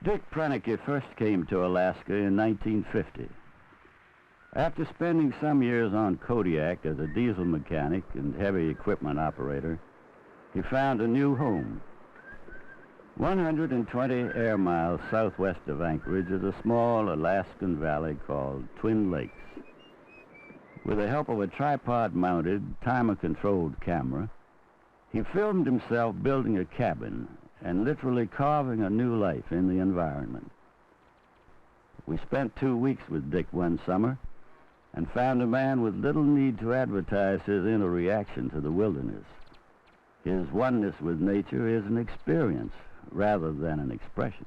Dick Proenneke first came to Alaska in 1950. After spending some years on Kodiak as a diesel mechanic and heavy equipment operator, he found a new home. 120 air miles southwest of Anchorage is a small Alaskan valley called Twin Lakes. With the help of a tripod-mounted, timer-controlled camera, he filmed himself building a cabin and literally carving a new life in the environment. We spent 2 weeks with Dick one summer and found a man with little need to advertise his inner reaction to the wilderness. His oneness with nature is an experience rather than an expression.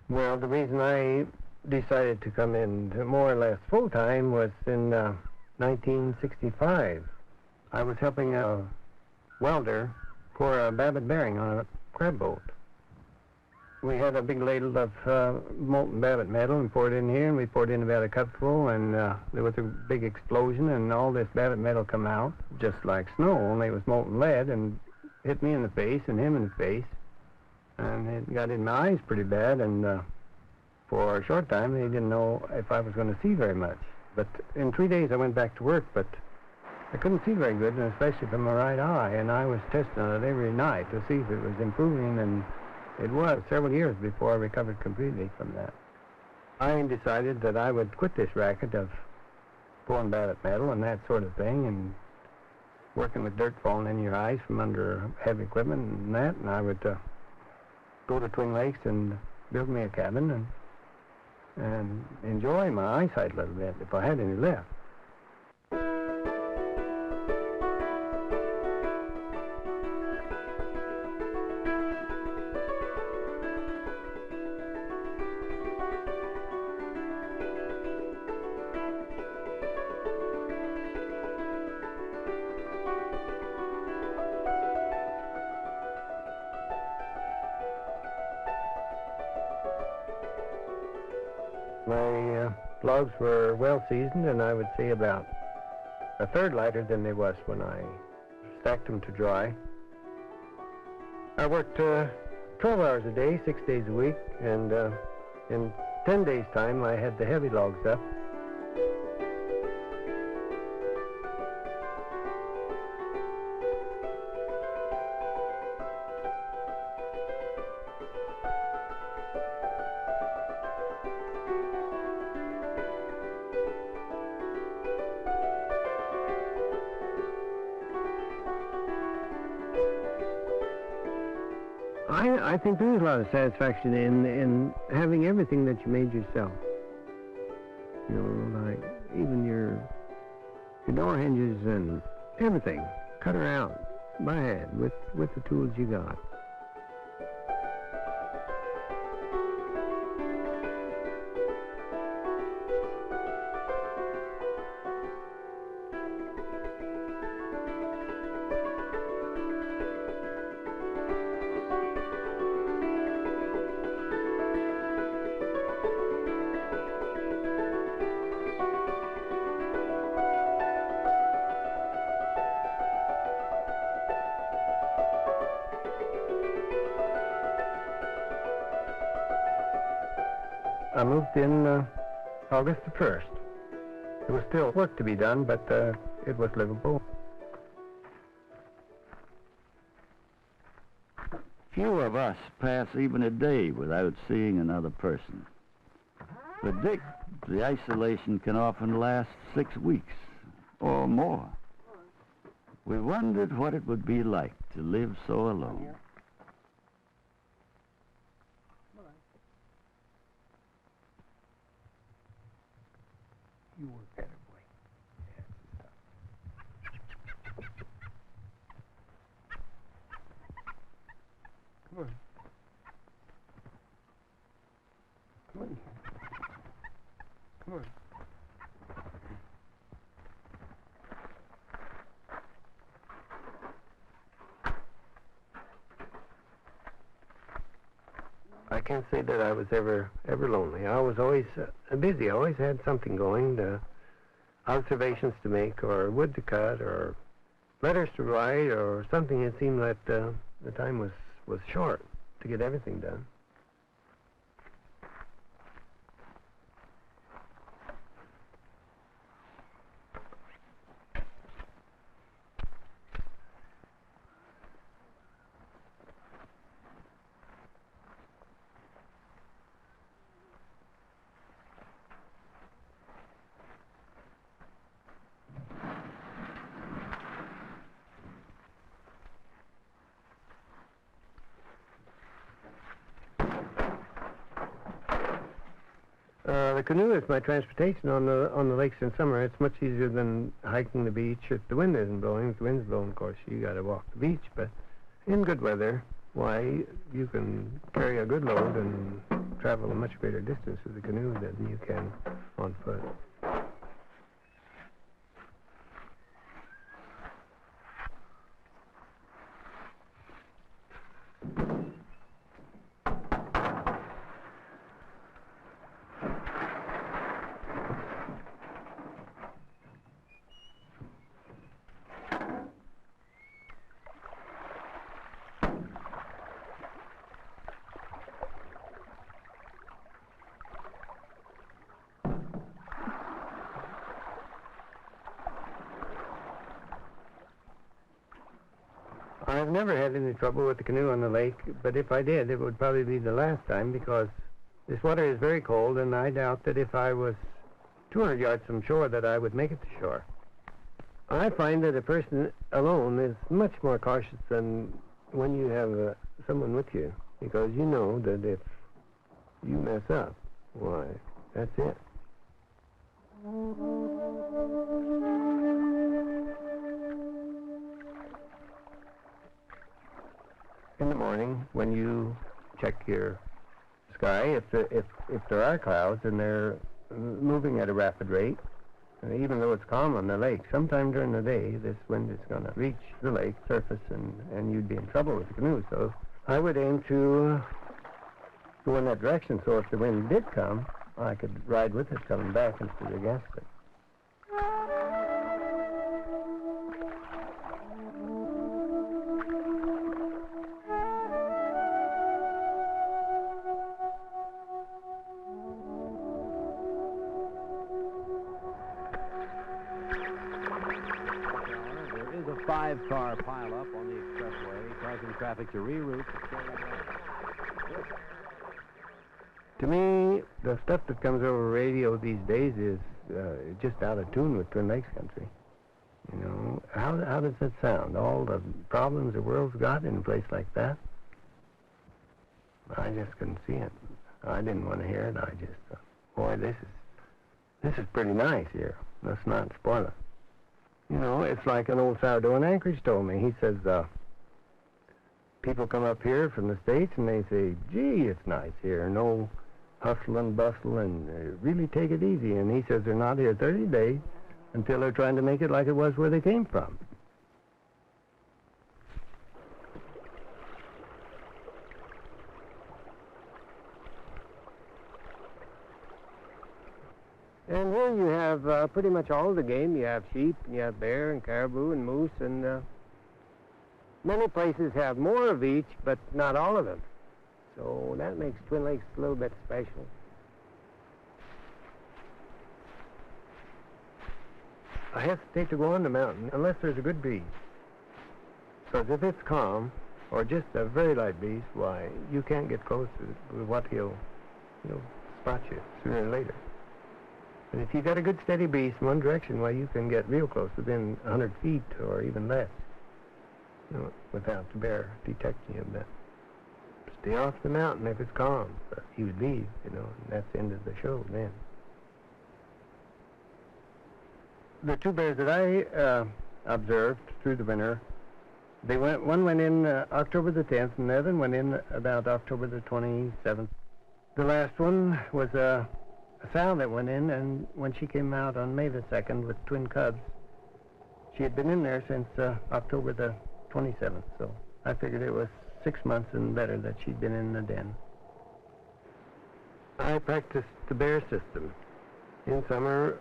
Well, the reason I decided to come in more or less full-time was in 1965. I was helping a welder pour a Babbitt bearing on a crab boat. We had a big ladle of molten Babbitt metal and poured it in here, and we poured in about a cupful, and there was a big explosion, and all this Babbitt metal come out, just like snow, only it was molten lead, and hit me in the face and him in the face, and it got in my eyes pretty bad, and for a short time they didn't know if I was going to see very much. But in 3 days I went back to work, but I couldn't see very good, and especially from my right eye, and I was testing it every night to see if it was improving, and it was several years before I recovered completely from that. I decided that I would quit this racket of pouring Babbitt metal and that sort of thing, and working with dirt falling in your eyes from under heavy equipment and that, and I would go to Twin Lakes and build me a cabin and enjoy my eyesight a little bit if I had any left. My logs were well seasoned, and I would say about a third lighter than they was when I stacked them to dry. I worked 12 hours a day, 6 days a week, and in 10 days' time I had the heavy logs up. I think there's a lot of satisfaction in having everything that you made yourself. You know, like even your door hinges and everything. Cut her out by hand with the tools you got. I moved in August the 1st. There was still work to be done, but it was livable. Few of us us pass even a day without seeing another person. For Dick, the isolation can often last 6 weeks or more. We wondered what it would be like to live so alone. You work better, boy. Come on. Come on. Come on. I can't say that I was ever lonely. I was always busy. I always had something going, observations to make, or wood to cut, or letters to write, or something. It seemed that the time was short to get everything done. The canoe is my transportation on the lakes in summer. It's much easier than hiking the beach if the wind isn't blowing. If the wind's blowing, of course, you got to walk the beach. But in good weather, why, you can carry a good load and travel a much greater distance with the canoe than you can on foot. I've never had any trouble with the canoe on the lake, but if I did, it would probably be the last time, because this water is very cold, and I doubt that if I was 200 yards from shore that I would make it to shore. I find that a person alone is much more cautious than when you have someone with you, because you know that if you mess up, why, that's it. In the morning, when you check your sky, if there are clouds and they're moving at a rapid rate, even though it's calm on the lake, sometime during the day, this wind is going to reach the lake surface, and you'd be in trouble with the canoe. So I would aim to go in that direction, so if the wind did come, I could ride with it coming back instead of against it. Five-car pileup on the expressway, causing traffic to reroute. To me, the stuff that comes over radio these days is just out of tune with Twin Lakes country. You know, how does that sound? All the problems the world's got in a place like that? I just couldn't see it. I didn't want to hear it. I just thought, boy, this is pretty nice here. Let's not spoil it. You know, it's like an old sourdough in Anchorage told me. He says, people come up here from the States and they say, gee, it's nice here. No hustle and bustle, and really take it easy. And he says they're not here 30 days until they're trying to make it like it was where they came from. And here you have pretty much all the game. You have sheep, and you have bear, and caribou, and moose, and many places have more of each, but not all of them. So that makes Twin Lakes a little bit special. I hesitate to go on the mountain unless there's a good breeze. Because if it's calm, or just a very light breeze, why, you can't get close to what he'll spot you sooner or later. And if you got a good steady breeze in one direction, why, you can get real close, within 100 feet or even less, without the bear detecting you. But stay off the mountain if it's calm. But he would leave, and that's the end of the show then. The two bears that I observed through the winter, one went in October the 10th, and the other went in about October the 27th. The last one was a sow that went in, and when she came out on May the 2nd with twin cubs, she had been in there since October the 27th, so I figured it was 6 months and better that she'd been in the den. I practiced the bear system. In summer,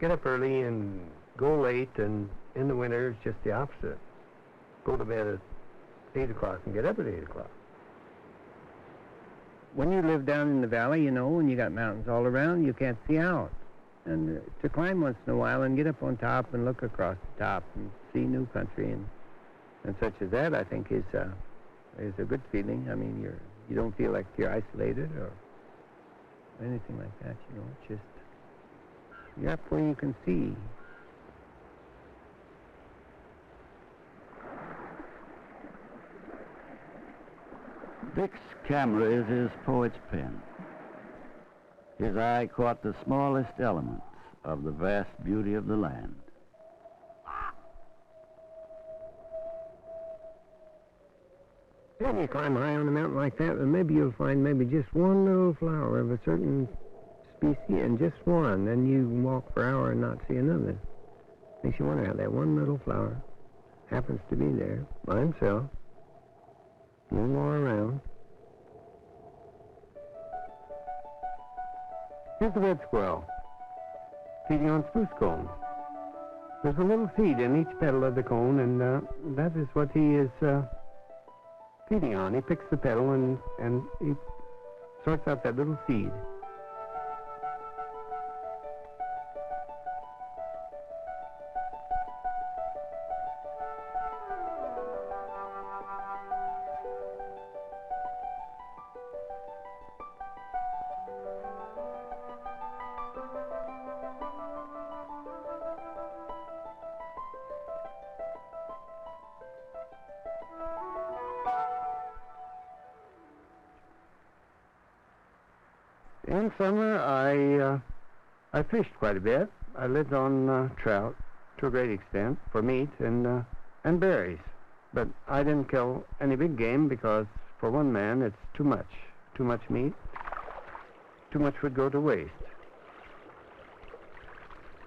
get up early and go late, and in the winter, it's just the opposite. Go to bed at 8 o'clock and get up at 8 o'clock. When you live down in the valley, and you got mountains all around, you can't see out. And to climb once in a while and get up on top and look across the top and see new country and such as that, I think is a good feeling. I mean, you don't feel like you're isolated or anything like that. It's just you're up where you can see. Dick's camera is his poet's pen. His eye caught the smallest elements of the vast beauty of the land. When you climb high on a mountain like that, then maybe you'll find maybe just one little flower of a certain species, and just one. Then you can walk for an hour and not see another. Makes you wonder how that one little flower happens to be there by himself. No more around. Here's the red squirrel, feeding on spruce cones. There's a little seed in each petal of the cone, and that is what he is feeding on. He picks the petal and he sorts out that little seed. In summer, I fished quite a bit. I lived on trout to a great extent for meat and berries. But I didn't kill any big game because for one man it's too much meat. Too much would go to waste.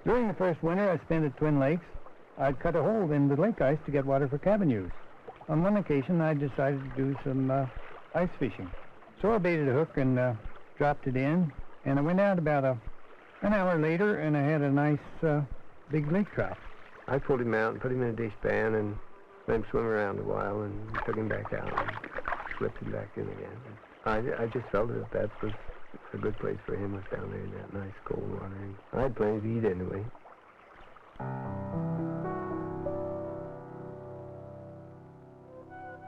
During the first winter I spent at Twin Lakes, I'd cut a hole in the lake ice to get water for cabin use. On one occasion I decided to do some ice fishing. So I baited a hook and dropped it in, and I went out about an hour later, and I had a nice big lake trout. I pulled him out and put him in a dishpan and let him swim around a while and took him back out and slipped him back in again. I just felt that was a good place for him, was down there in that nice cold water. And I had plenty to eat anyway.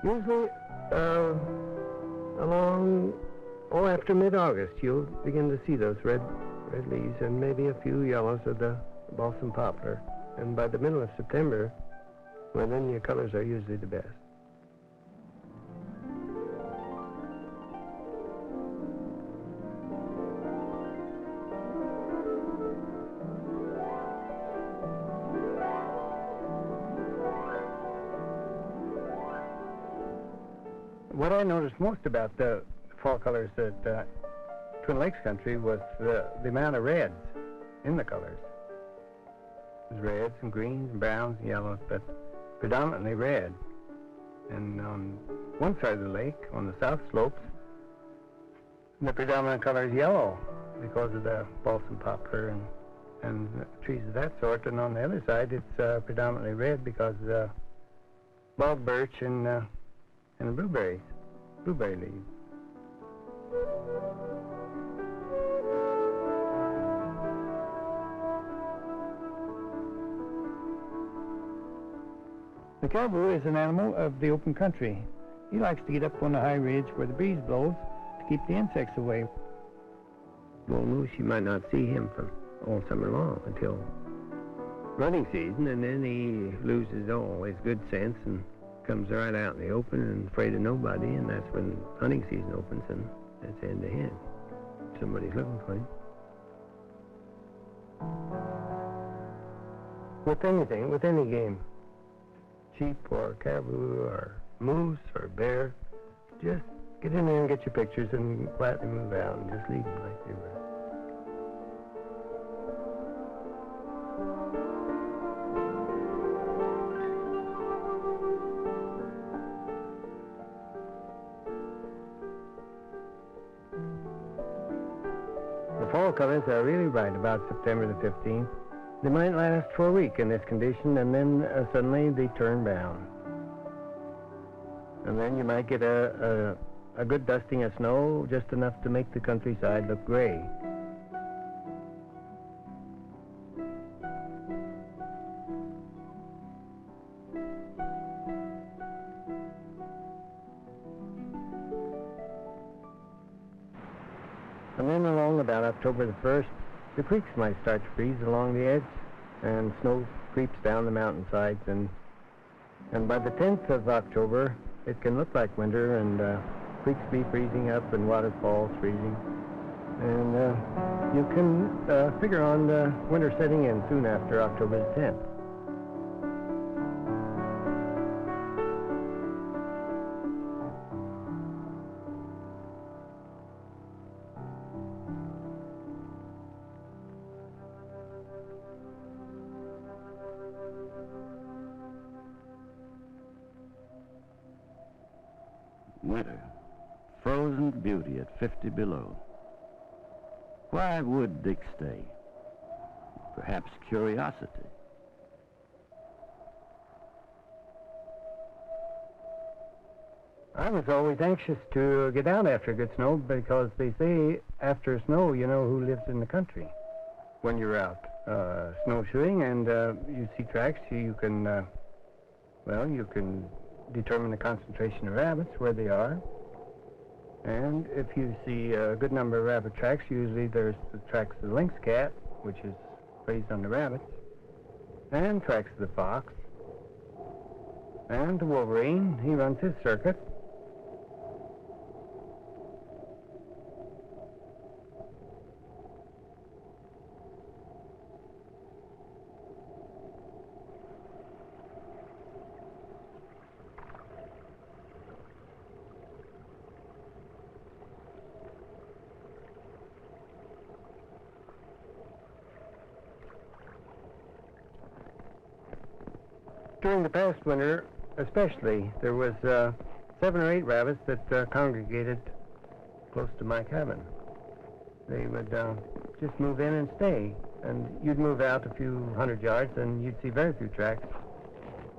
Usually, after mid-August, you'll begin to see those red leaves and maybe a few yellows of the balsam poplar. And by the middle of September, well, then your colors are usually the best. What I noticed most about the fall colors at Twin Lakes country was the amount of reds in the colors. There's reds and greens and browns and yellows, but predominantly red. And on one side of the lake, on the south slopes, the predominant color is yellow because of the balsam poplar and trees of that sort. And on the other side, it's predominantly red because of the bog birch and the blueberry leaves. The caribou is an animal of the open country. He likes to get up on a high ridge where the breeze blows to keep the insects away. Bull moose, you might not see him for all summer long until running season, and then he loses all his good sense and comes right out in the open and afraid of nobody, and that's when hunting season opens, and that's the end of him. Somebody's looking for him. With anything, with any game, sheep or caribou or moose or bear, just get in there and get your pictures and quietly move out and just leave them like they were. The fall colors are really bright about September the 15th. They might last for a week in this condition, and then suddenly they turn brown. And then you might get a good dusting of snow, just enough to make the countryside look gray. And then along about October the 1st, the creeks might start to freeze along the edge, and snow creeps down the mountainsides, and by the 10th of October, it can look like winter, and creeks be freezing up and waterfalls freezing. And you can figure on winter setting in soon after October the 10th. Winter. Frozen beauty at 50 below. Why would Dick stay? Perhaps curiosity. I was always anxious to get out after good snow, because they say after snow you know who lives in the country. When you're out snowshoeing and you see tracks, you can you can determine the concentration of rabbits, where they are. And if you see a good number of rabbit tracks, usually there's the tracks of the lynx cat, which is raised on the rabbits, and tracks of the fox, and the wolverine. He runs his circuit. During the past winter, especially, there was 7 or 8 rabbits that congregated close to my cabin. They would just move in and stay, and you'd move out a few hundred yards, and you'd see very few tracks.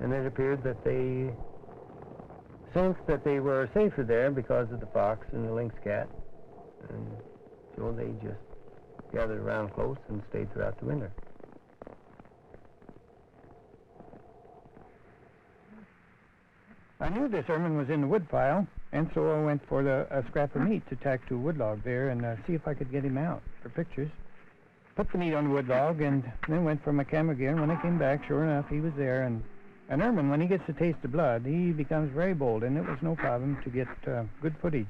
And it appeared that they sensed that they were safer there because of the fox and the lynx cat, and so they just gathered around close and stayed throughout the winter. I knew this ermine was in the wood pile, and so I went for a scrap of meat to tack to a wood log there and see if I could get him out for pictures. Put the meat on the wood log and then went for my camera gear, and when I came back, sure enough, he was there. And an ermine, when he gets to taste the blood, he becomes very bold, and it was no problem to get good footage.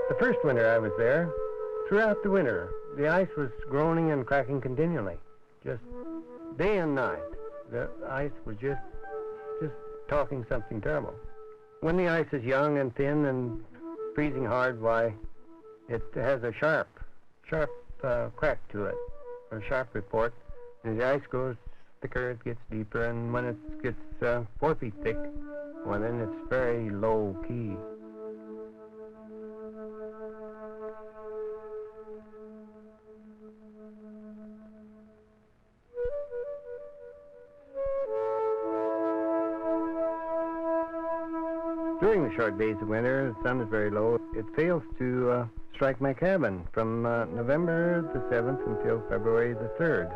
The first winter I was there, throughout the winter, the ice was groaning and cracking continually, just day and night. The ice was just talking something terrible. When the ice is young and thin and freezing hard, why, it has a sharp crack to it, or sharp report. As the ice goes thicker, it gets deeper, and when it gets 4 feet thick, well, then it's very low key. During the short days of winter, the sun is very low. It fails to strike my cabin from November the 7th until February the 3rd.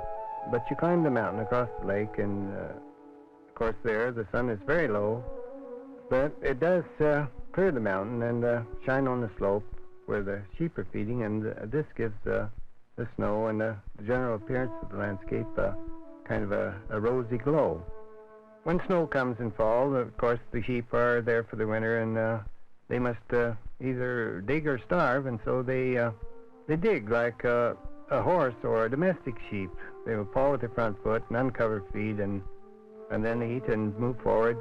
But you climb the mountain across the lake, and of course there the sun is very low, but it does clear the mountain and shine on the slope where the sheep are feeding, and this gives the snow and the general appearance of the landscape kind of a rosy glow. When snow comes in fall, of course the sheep are there for the winter, and they must either dig or starve, and so they dig like a horse or a domestic sheep. They will paw with their front foot and uncover feed, and then eat and move forward.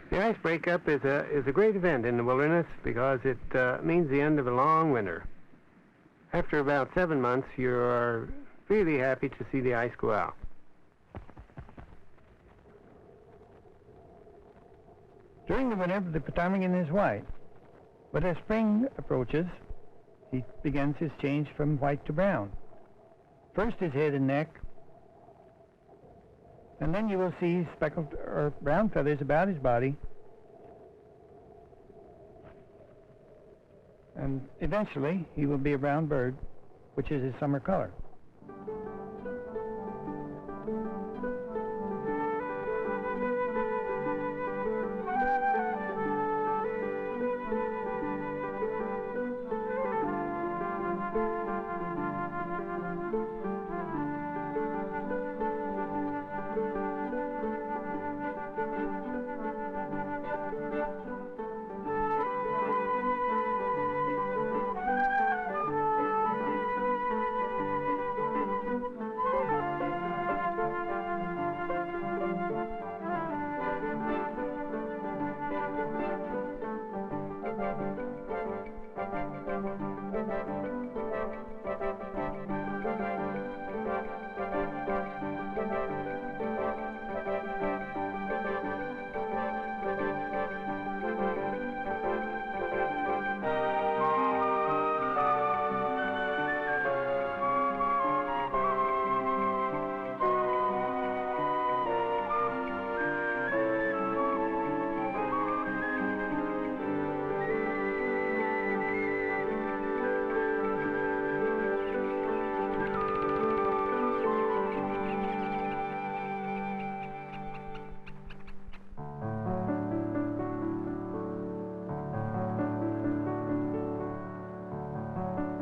The ice breakup is a great event in the wilderness because it means the end of a long winter. After about 7 months, you are really happy to see the ice go out. During the winter, the ptarmigan is white, but as spring approaches, he begins his change from white to brown. First his head and neck, and then you will see speckled or brown feathers about his body, and eventually he will be a brown bird, which is his summer color.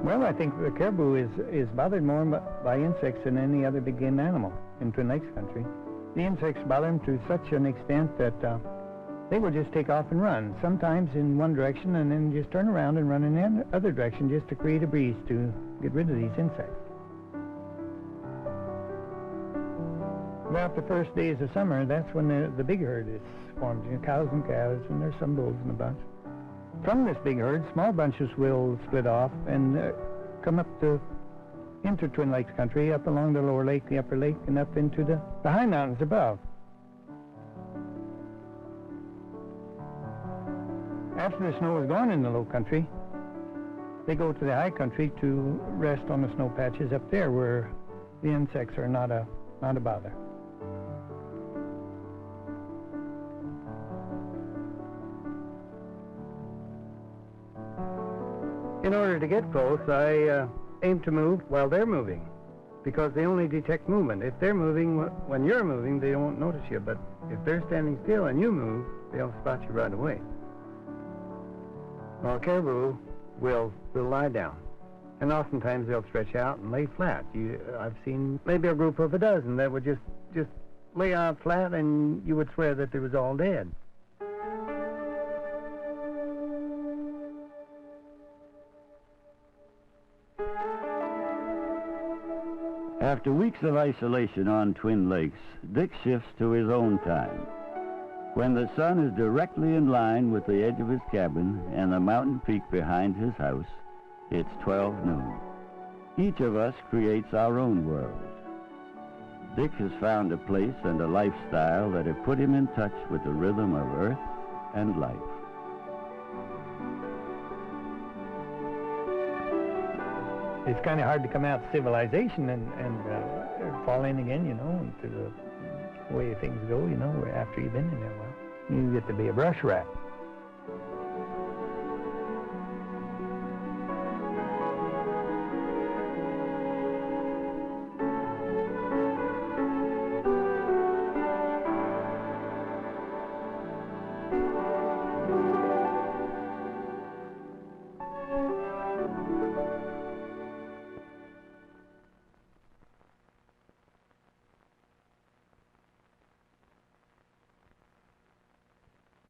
Well, I think the caribou is bothered more by insects than any other big game animal in Twin Lakes country. The insects bother them to such an extent that they will just take off and run, sometimes in one direction and then just turn around and run in the other direction just to create a breeze to get rid of these insects. About the first days of summer, that's when the big herd is formed, cows and calves, and there's some bulls in a bunch. From this big herd, small bunches will split off and come up into Twin Lakes country, up along the lower lake, the upper lake, and up into the high mountains above. After the snow is gone in the low country, they go to the high country to rest on the snow patches up there where The insects are not a bother. In order to get close, I aim to move while they're moving, because they only detect movement. If they're moving, when you're moving, they won't notice you, but if they're standing still and you move, they'll spot you right away. Well, caribou will lie down, and oftentimes they'll stretch out and lay flat. I've seen maybe a group of a dozen that would just lay out flat, and you would swear that they was all dead. After weeks of isolation on Twin Lakes, Dick shifts to his own time. When the sun is directly in line with the edge of his cabin and the mountain peak behind his house, it's 12 noon. Each of us creates our own world. Dick has found a place and a lifestyle that have put him in touch with the rhythm of earth and life. It's kind of hard to come out of civilization and fall in again, you know, into the way things go, you know, after you've been in there a while. You get to be a brush rat.